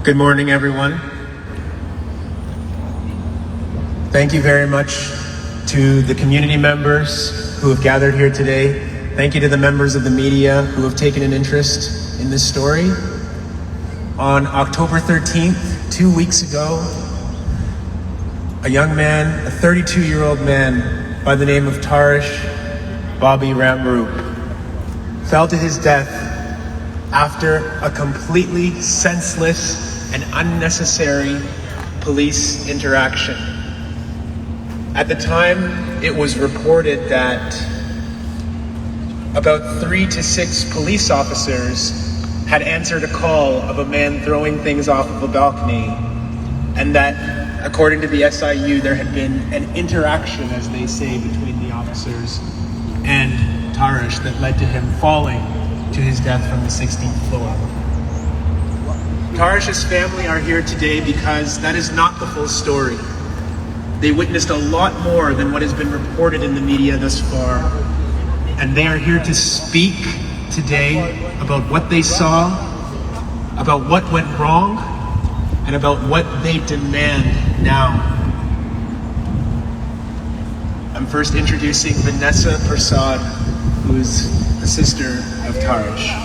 Good morning, everyone. Thank you very much to the community members who have gathered here today. Thank you to the members of the media who have taken an interest in this story. On October 13th, 2 weeks ago, a young man, a 32-year-old man by the name of Taresh Bobby Ramroop, fell to his death after a completely senseless and unnecessary police interaction. At the time, it was reported that about 3 to 6 police officers had answered a call of a man throwing things off of a balcony, and that, according to the SIU, there had been an interaction, as they say, between the officers and Taresh that led to him falling to his death from the 16th floor. Taresh's family are here today because that is not the full story. They witnessed a lot more than what has been reported in the media thus far, and they are here to speak today about what they saw, about what went wrong, and about what they demand now. I'm first introducing Vanessa Prasad, who is the sister of Taresh.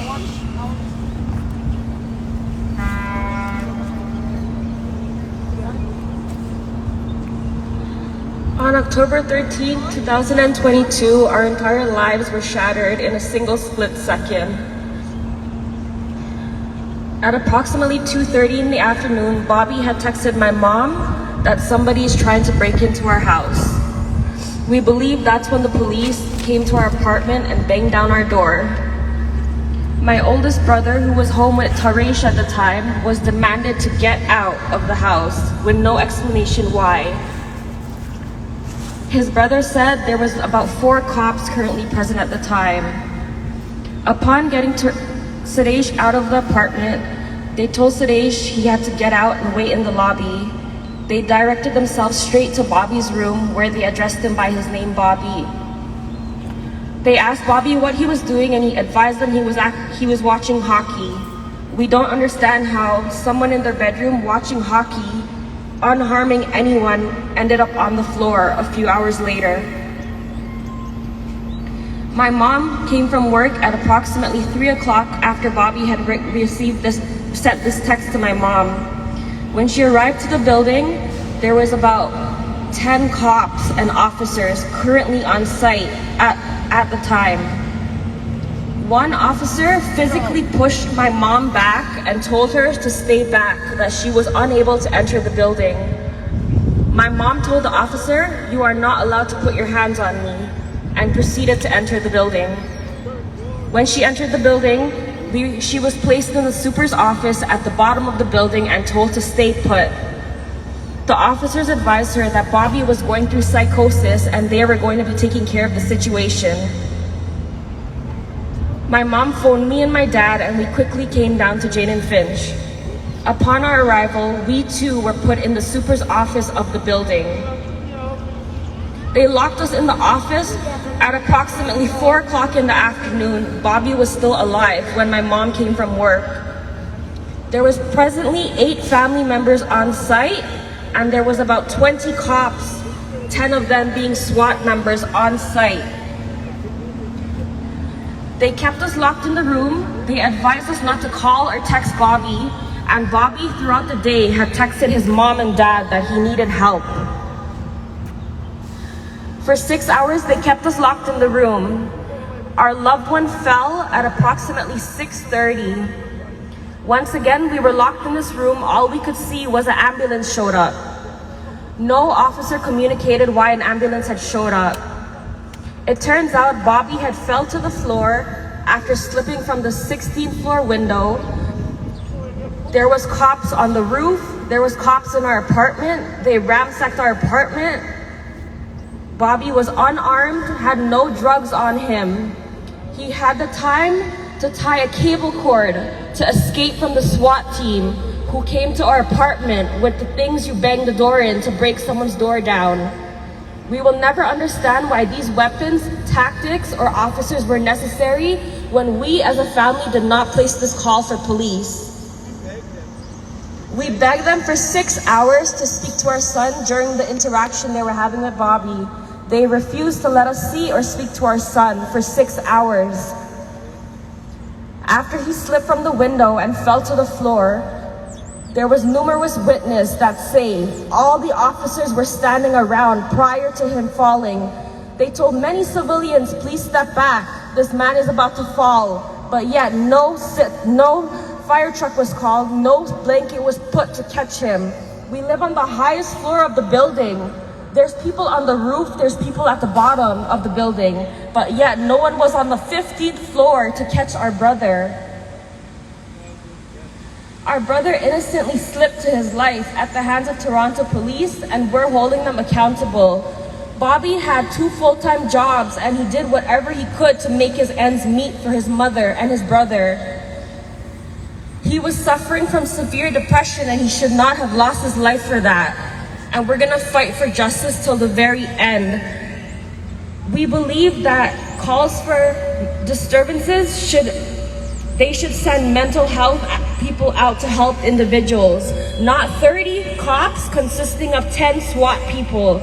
On October 13, 2022, our entire lives were shattered in a single split second. At approximately 2:30 in the afternoon, Bobby had texted my mom that somebody is trying to break into our house. We believe that's when the police came to our apartment and banged down our door. My oldest brother, who was home with Taresh at the time, was demanded to get out of the house with no explanation why. His brother said there was about 4 cops currently present at the time. Upon getting Taresh out of the apartment, they told Taresh he had to get out and wait in the lobby. They directed themselves straight to Bobby's room, where they addressed him by his name, Bobby. They asked Bobby what he was doing, and he advised them he was watching hockey. We don't understand how someone in their bedroom watching hockey, unharming anyone, ended up on the floor a few hours later. My mom came from work at approximately 3 o'clock after Bobby had sent this text to my mom. When she arrived to the building, there was about 10 cops and officers currently on site at the time. One officer physically pushed my mom back and told her to stay back, that she was unable to enter the building. My mom told the officer, "You are not allowed to put your hands on me," and proceeded to enter the building. When she entered the building, she was placed in the super's office at the bottom of the building and told to stay put. The officers advised her that Bobby was going through psychosis and they were going to be taking care of the situation. My mom phoned me and my dad, and we quickly came down to Jane and Finch. Upon our arrival, we too were put in the super's office of the building. They locked us in the office. At approximately 4 o'clock in the afternoon, Bobby was still alive when my mom came from work. There was presently 8 family members on site, and there was about 20 cops, 10 of them being SWAT members on site. They kept us locked in the room. They advised us not to call or text Bobby, and Bobby throughout the day had texted his mom and dad that he needed help. For 6 hours, they kept us locked in the room. Our loved one fell at approximately 6:30. Once again, we were locked in this room. All we could see was an ambulance showed up. No officer communicated why an ambulance had showed up. It turns out Bobby had fell to the floor after slipping from the 16th floor window. There was cops on the roof. There was cops in our apartment. They ransacked our apartment. Bobby was unarmed, had no drugs on him. He had the time to tie a cable cord to escape from the SWAT team who came to our apartment with the things you bang the door in to break someone's door down. We will never understand why these weapons, tactics, or officers were necessary when we as a family did not place this call for police. We begged them for 6 hours to speak to our son during the interaction they were having with Bobby. They refused to let us see or speak to our son for 6 hours. After he slipped from the window and fell to the floor, there was numerous witnesses that say all the officers were standing around prior to him falling. They told many civilians, please step back, this man is about to fall. But yet no fire truck was called, no blanket was put to catch him. We live on the highest floor of the building. There's people on the roof, there's people at the bottom of the building, but yet no one was on the 15th floor to catch our brother. Our brother innocently slipped to his life at the hands of Toronto police, and we're holding them accountable. Bobby had 2 full-time jobs and he did whatever he could to make his ends meet for his mother and his brother. He was suffering from severe depression and he should not have lost his life for that. And we're gonna fight for justice till the very end. We believe that calls for disturbances should send mental health people out to help individuals, not 30 cops consisting of 10 SWAT people.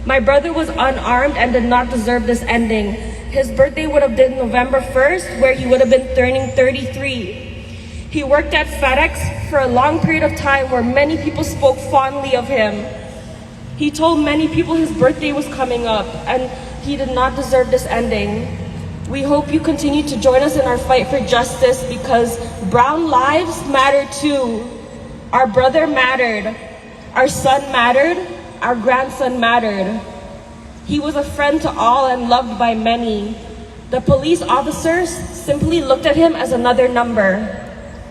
My brother was unarmed and did not deserve this ending. His birthday would have been November 1st, where he would have been turning 33. He worked at FedEx for a long period of time where many people spoke fondly of him. He told many people his birthday was coming up and he did not deserve this ending. We hope you continue to join us in our fight for justice because brown lives matter too. Our brother mattered, our son mattered, our grandson mattered. He was a friend to all and loved by many. The police officers simply looked at him as another number.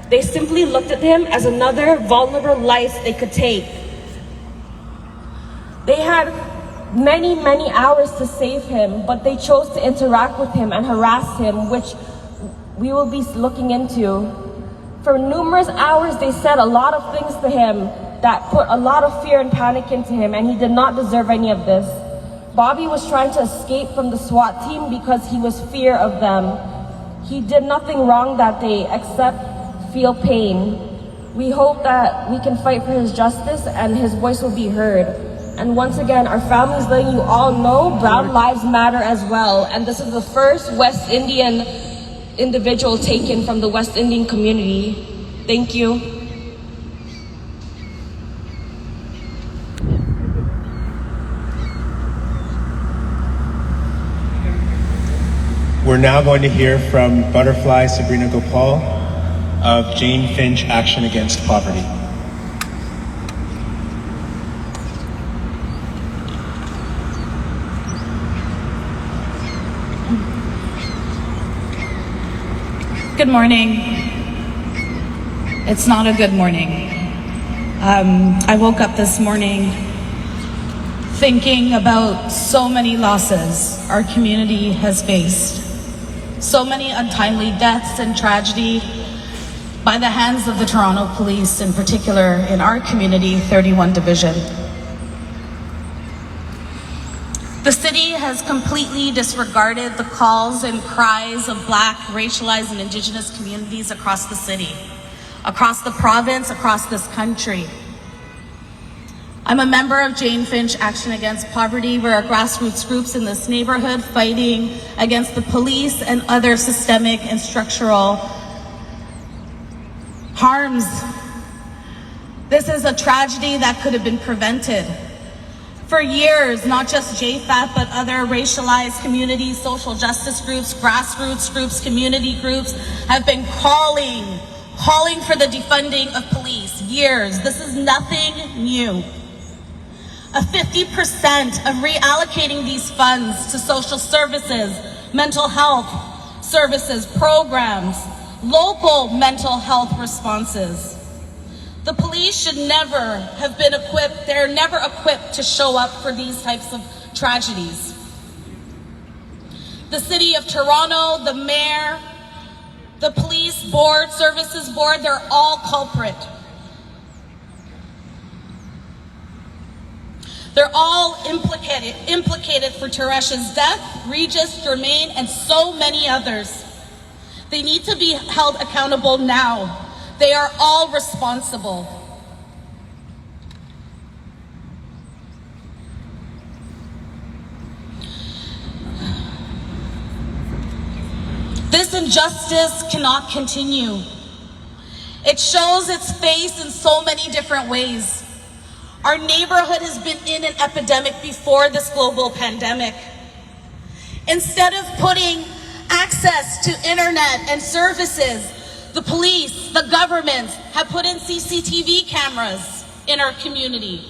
They simply looked at him as another vulnerable life they could take. They had many hours to save him, but they chose to interact with him and harass him, which we will be looking into. For numerous hours, they said a lot of things to him that put a lot of fear and panic into him, and he did not deserve any of this. Bobby was trying to escape from the SWAT team because he was fear of them. He did nothing wrong that day except feel pain. We hope that we can fight for his justice and his voice will be heard. And once again, our family's letting you all know brown lives matter as well. And this is the first West Indian individual taken from the West Indian community. Thank you. We're now going to hear from Butterfly Sabrina Gopal of Jane Finch Action Against Poverty. Good morning. It's not a good morning. I woke up this morning thinking about so many losses our community has faced. So many untimely deaths and tragedy by the hands of the Toronto Police, in particular in our community, 31 Division. The city has completely disregarded the calls and cries of Black, racialized, and Indigenous communities across the city, across the province, across this country. I'm a member of Jane Finch Action Against Poverty. We're a grassroots groups in this neighborhood fighting against the police and other systemic and structural harms. This is a tragedy that could have been prevented. For years, not just JFAP, but other racialized communities, social justice groups, grassroots groups, community groups have been calling for the defunding of police. Years. This is nothing new. A 50% of reallocating these funds to social services, mental health services, programs, local mental health responses. The police should never have been equipped, they're never equipped to show up for these types of tragedies. The City of Toronto, the Mayor, the Police Board, Services Board, they're all culprit. They're all implicated for Taresh's death, Regis, Jermaine, and so many others. They need to be held accountable now. They are all responsible. This injustice cannot continue. It shows its face in so many different ways. Our neighborhood has been in an epidemic before this global pandemic. Instead of putting access to internet and services, the police, the government have put in CCTV cameras in our community.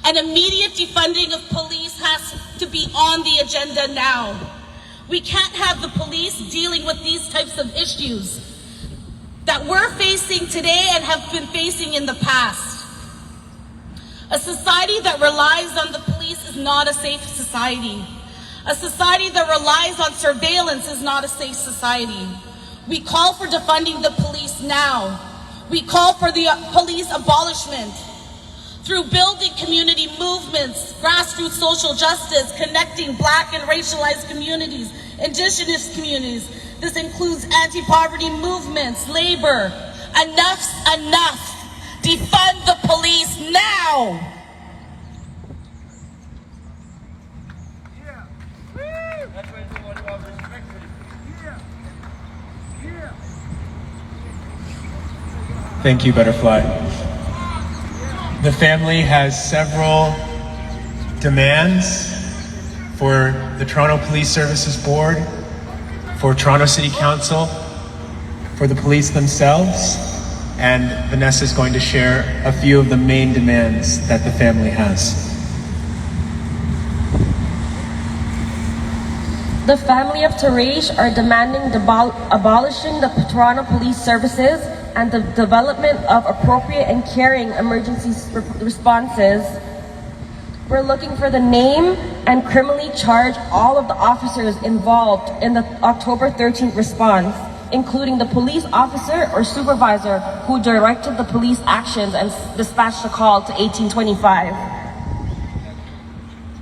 An immediate defunding of police has to be on the agenda now. We can't have the police dealing with these types of issues that we're facing today and have been facing in the past. A society that relies on the police is not a safe society. A society that relies on surveillance is not a safe society. We call for defunding the police now. We call for the police abolishment through building community movements, grassroots social justice, connecting Black and racialized communities, Indigenous communities. This includes anti-poverty movements, labor. Enough's enough. Defund the police now. Thank you, Butterfly. The family has several demands for the Toronto Police Services Board, for Toronto City Council, for the police themselves, and Vanessa is going to share a few of the main demands that the family has. The family of Taresh are demanding abolishing the Toronto Police Services and the development of appropriate and caring emergency responses. We're looking for the name and criminally charge all of the officers involved in the October 13th response, including the police officer or supervisor who directed the police actions and dispatched the call to 1825.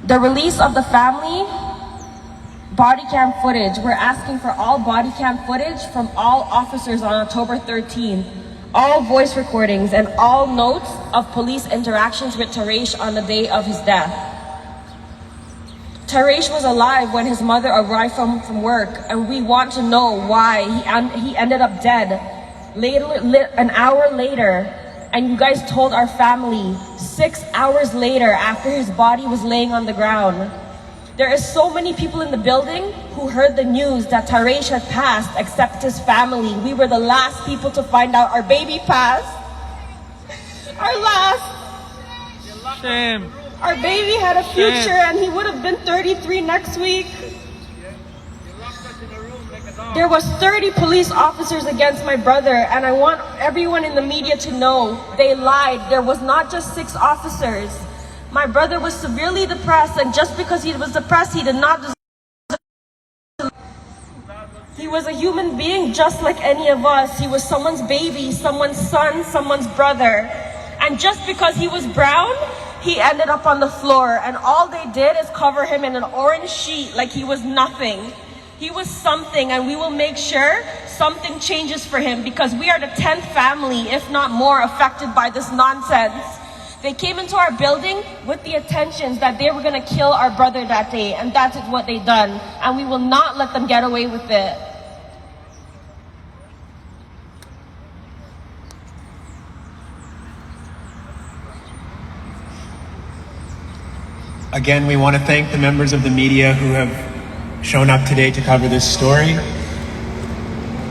The release of the family body cam footage. We're asking for all body cam footage from all officers on October 13th, all voice recordings and all notes of police interactions with Taresh on the day of his death. Taresh was alive when his mother arrived from work, and we want to know why he ended up dead an hour later. And you guys told our family 6 hours later after his body was laying on the ground. There is so many people in the building who heard the news that Taresh had passed except his family. We were the last people to find out our baby passed. Our last. Shame. Our baby had a future and he would have been 33 next week. There was 30 police officers against my brother, and I want everyone in the media to know they lied. There was not just 6 officers. My brother was severely depressed, and just because he was depressed, he did not deserve. He was a human being just like any of us. He was someone's baby, someone's son, someone's brother. And just because he was brown, he ended up on the floor, and all they did is cover him in an orange sheet like he was nothing. He was something, and we will make sure something changes for him, because we are the 10th family, if not more, affected by this nonsense. They came into our building with the intentions that they were going to kill our brother that day, and that's what they done. And we will not let them get away with it. Again, we want to thank the members of the media who have shown up today to cover this story.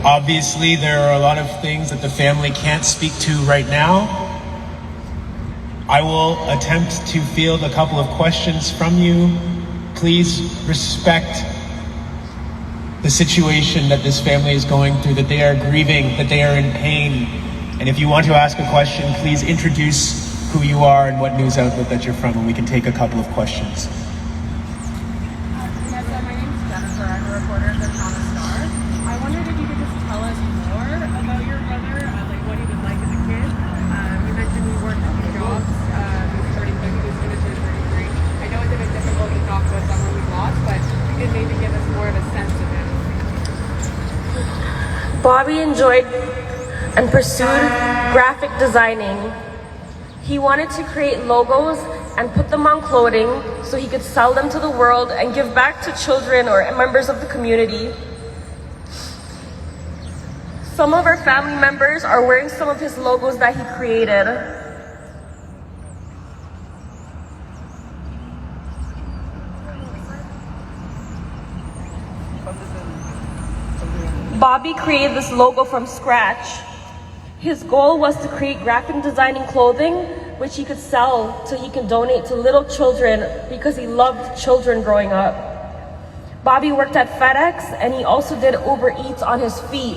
Obviously, there are a lot of things that the family can't speak to right now. I will attempt to field a couple of questions from you. Please respect the situation that this family is going through, that they are grieving, that they are in pain. And if you want to ask a question, please introduce who you are and what news outlet that you're from, and we can take a couple of questions. Vanessa, my name is Jennifer. I'm a reporter at the Toronto Star. I wondered if you could just tell us more about your brother, like what he was like as a kid. You mentioned he worked a few jobs. He was 33, he was going to turn 33. I know it's a bit difficult to talk about someone we've lost, but you could maybe give us more of a sense of him. Bobby enjoyed and pursued graphic designing. He wanted to create logos and put them on clothing so he could sell them to the world and give back to children or members of the community. Some of our family members are wearing some of his logos that he created. Bobby created this logo from scratch. His goal was to create graphic designing clothing which he could sell so he can donate to little children because he loved children growing up. Bobby worked at FedEx and he also did Uber Eats on his feet.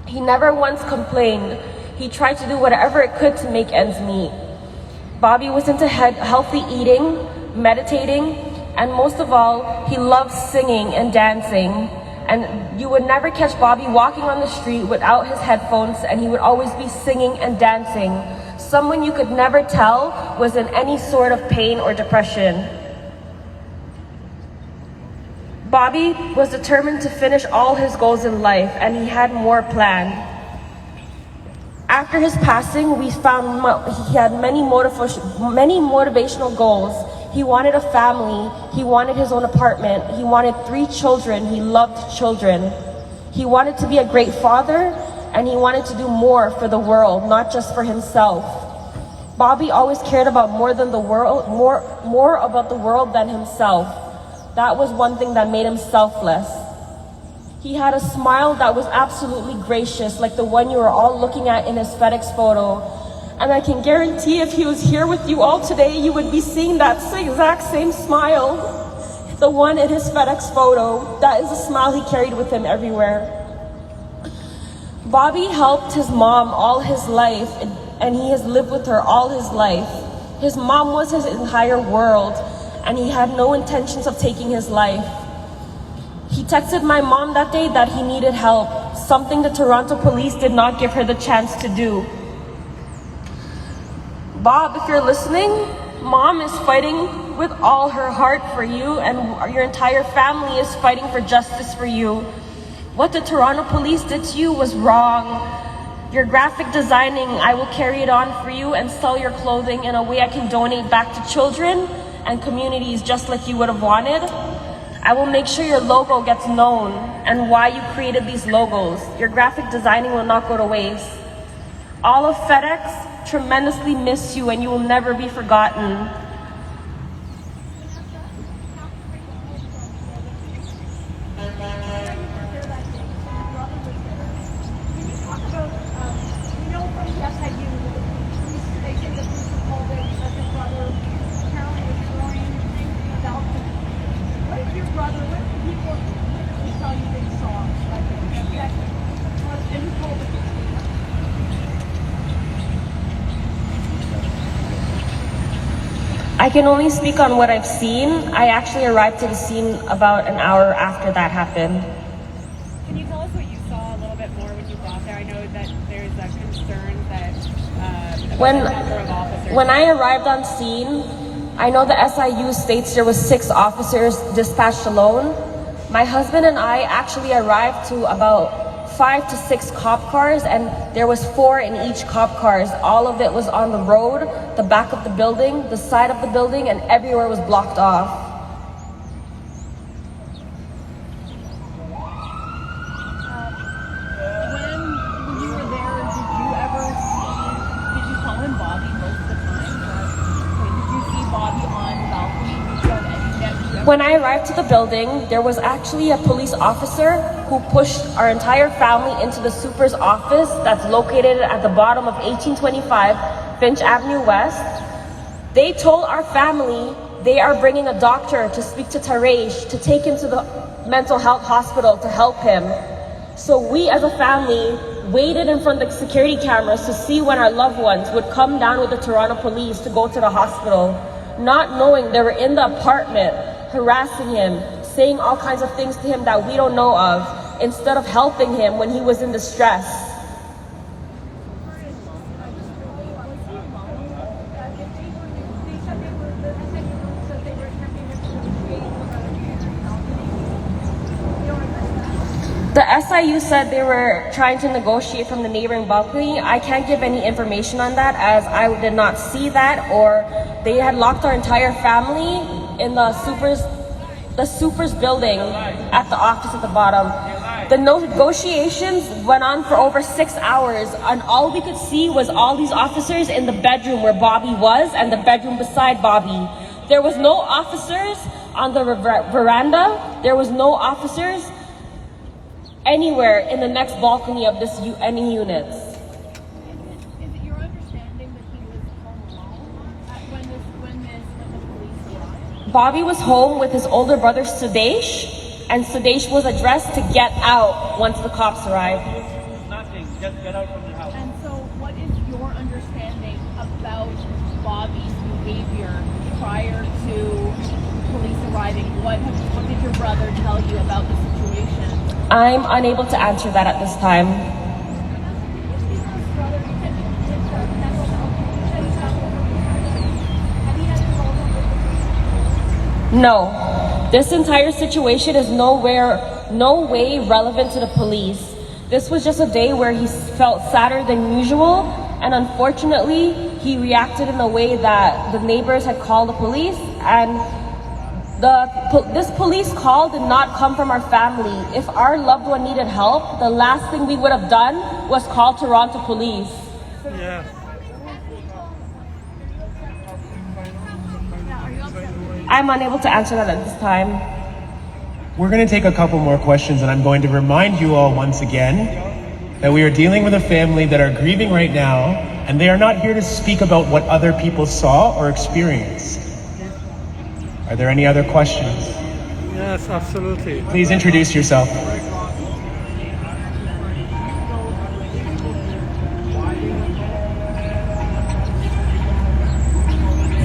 He never once complained. He tried to do whatever it could to make ends meet. Bobby was into healthy eating, meditating, and most of all, he loved singing and dancing. And you would never catch Bobby walking on the street without his headphones, and he would always be singing and dancing. Someone you could never tell was in any sort of pain or depression. Bobby was determined to finish all his goals in life, and he had more planned. After his passing, we found he had many motivational goals. He wanted a family, he wanted his own apartment, he wanted 3 children, he loved children. He wanted to be a great father, and he wanted to do more for the world, not just for himself. Bobby always cared about more about the world than himself. That was one thing that made him selfless. He had a smile that was absolutely gracious, like the one you are all looking at in his FedEx photo. And I can guarantee if he was here with you all today, you would be seeing that exact same smile. The one in his FedEx photo. That is a smile he carried with him everywhere. Bobby helped his mom all his life, and he has lived with her all his life. His mom was his entire world, and he had no intentions of taking his life. He texted my mom that day that he needed help, something the Toronto police did not give her the chance to do. Bob, if you're listening, Mom is fighting with all her heart for you, and your entire family is fighting for justice for you. What the Toronto police did to you was wrong. Your graphic designing, I will carry it on for you and sell your clothing in a way I can donate back to children and communities just like you would have wanted. I will make sure your logo gets known and why you created these logos. Your graphic designing will not go to waste. All of FedEx tremendously miss you, and you will never be forgotten. I can only speak on what I've seen. I actually arrived to the scene about an hour after that happened. Can you tell us what you saw a little bit more when you got there? I know that there's a concern that about the number of officers. When I arrived on scene, I know the SIU states there was 6 officers dispatched alone. My husband and I actually arrived to about 5 to 6 cop cars, and there was 4 in each cop cars. All of it was on the road, the back of the building, the side of the building, and everywhere was blocked off. When you were there, did you call him Bobby most of the time? Did you see Bobby on the balcony? When I arrived to the building, there was actually a police officer who pushed our entire family into the super's office that's located at the bottom of 1825 Finch Avenue West. They told our family they are bringing a doctor to speak to Taresh, to take him to the mental health hospital to help him. So we as a family waited in front of the security cameras to see when our loved ones would come down with the Toronto police to go to the hospital, not knowing they were in the apartment, harassing him, saying all kinds of things to him that we don't know of, instead of helping him when he was in distress. The SIU said they were trying to negotiate from the neighboring balcony. I can't give any information on that, as I did not see that, or they had locked our entire family in the super's building at the office at the bottom. The negotiations went on for over 6 hours, and all we could see was all these officers in the bedroom where Bobby was and the bedroom beside Bobby. There was no officers on the veranda. There was no officers anywhere in the next balcony of any units. Is it your understanding that he was home alone when the police arrived? Bobby was home with his older brother Taresh, and Taresh was addressed to get out once the cops arrived. Nothing, just get out from the house. And so what is your understanding about Bobby's behavior prior to police arriving? What did your brother tell you about the situation? I'm unable to answer that at this time. No. This entire situation is no way relevant to the police. This was just a day where he felt sadder than usual, and unfortunately, he reacted in a way that the neighbors had called the police, and this police call did not come from our family. If our loved one needed help, the last thing we would have done was call Toronto police. Yeah. I'm unable to answer that at this time. We're going to take a couple more questions, and I'm going to remind you all once again that we are dealing with a family that are grieving right now, and they are not here to speak about what other people saw or experienced. Are there any other questions? Yes, absolutely. Please introduce yourself.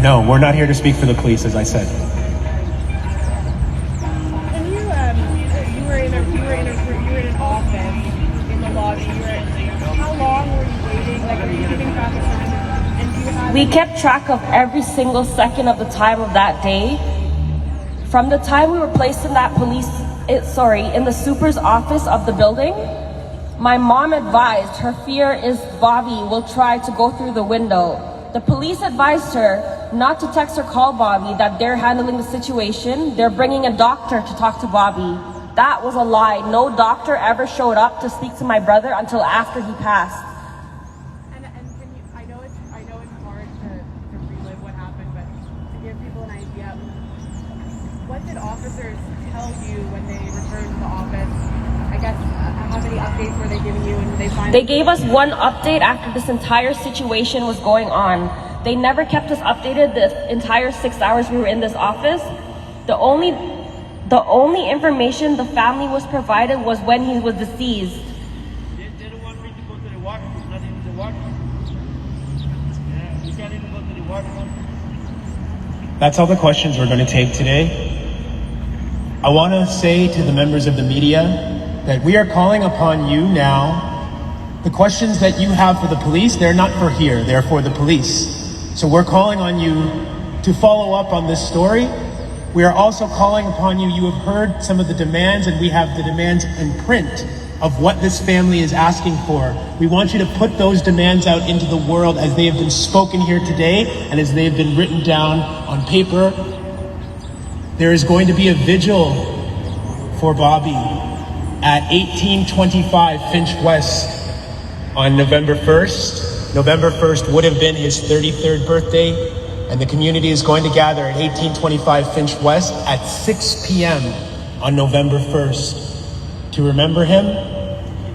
No, we're not here to speak for the police, as I said. And you were in an office in the lobby. How long were you waiting? Like, are you keeping track of time? And do you have? We kept track of every single second of the time of that day. From the time we were placed in that in the super's office of the building, my mom advised her fear is Bobby will try to go through the window. The police advised her not to text or call Bobby, that they're handling the situation. They're bringing a doctor to talk to Bobby. That was a lie. No doctor ever showed up to speak to my brother until after he passed. And can you? I know it's hard to relive what happened, but to give people an idea, what did officers tell you when they returned to the office? I guess how many updates were they giving you, and they finally? They gave us one update after this entire situation was going on. They never kept us updated the entire 6 hours we were in this office. The only information the family was provided was when he was deceased. They don't want me to go to the washroom, not even the washroom. Yeah, you can't even go to the washroom. That's all the questions we're going to take today. I want to say to the members of the media that we are calling upon you now. The questions that you have for the police, they're not for here, they're for the police. So we're calling on you to follow up on this story. We are also calling upon you. You have heard some of the demands, and we have the demands in print of what this family is asking for. We want you to put those demands out into the world as they have been spoken here today and as they have been written down on paper. There is going to be a vigil for Bobby at 1825 Finch West on November 1st. November 1st would have been his 33rd birthday, and the community is going to gather at 1825 Finch West at 6 p.m. on November 1st to remember him.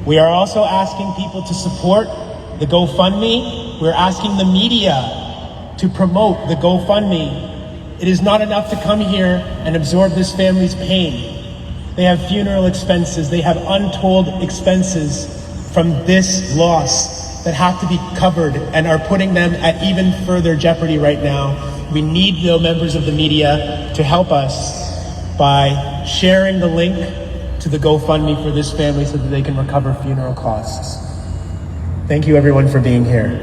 We are also asking people to support the GoFundMe. We're asking the media to promote the GoFundMe. It is not enough to come here and absorb this family's pain. They have funeral expenses, they have untold expenses from this loss that have to be covered and are putting them at even further jeopardy right now. We need the members of the media to help us by sharing the link to the GoFundMe for this family so that they can recover funeral costs. Thank you everyone for being here. Do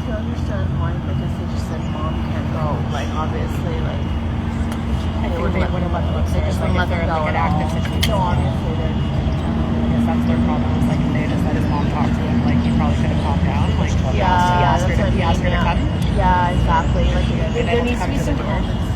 you understand why? Because they just said mom can't go. Like obviously, like I think they would have let them upstairs. just Like, let if they're them go like an at all. active situation. No, obviously they I guess that's their problem. It's like if they just let his mom talk to him, like he probably could have calmed down. Like he asked her to come. Yeah, exactly. Like They there don't needs to come be to the some door.